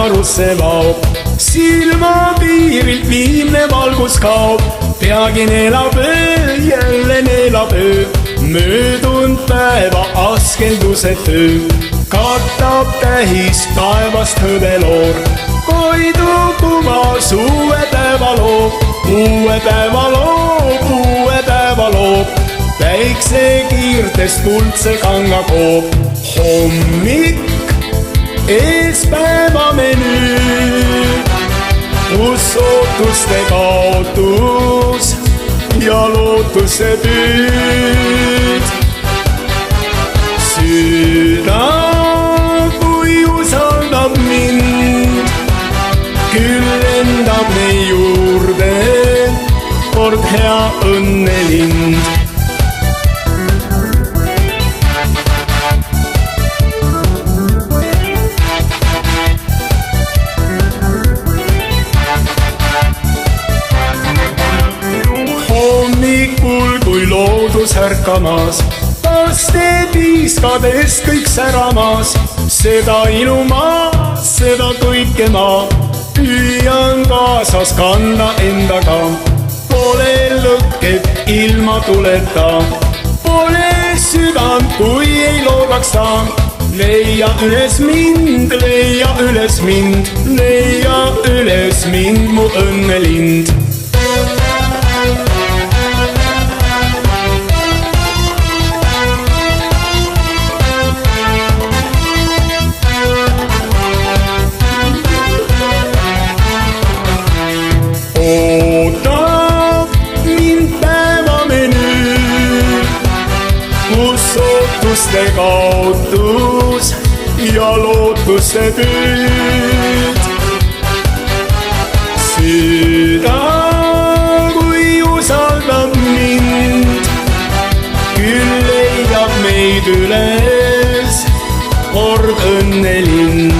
varusse vaob, silmapiirilt viimne valgus kaob. Peagi neelab öö, jälle neelab öö, möödunud päeva askeldused öö. Katab tähis taevast hõbeloor, koidub kumas uue päeva loob, uue päeva loob, uue päeva loob. Päikse kiirtest kuldse kanga koob, hommik ees päeva menüü, kus ootuste kaotus ja lootuse püüd. Süda, kui usaldab mind, küll lendab meie juurde kord hea õnnelind. Hommikul, kui loodus ärkamas, laste piiskades kõik säramas, seda ilumaa, seda kõike ma püüan kaasas kanda endaga. Pole lõket ilma tuleta, pole südant, kui ei loodaks ta. Leia üles mind, leia üles mind, leia üles mind, mu õnnelind. Ootab mind päeva menüü, kus ootuste kaotus ja lootuse püüd. Süda, kui usaldab mind, küll leiab meid üles kord õnnelind.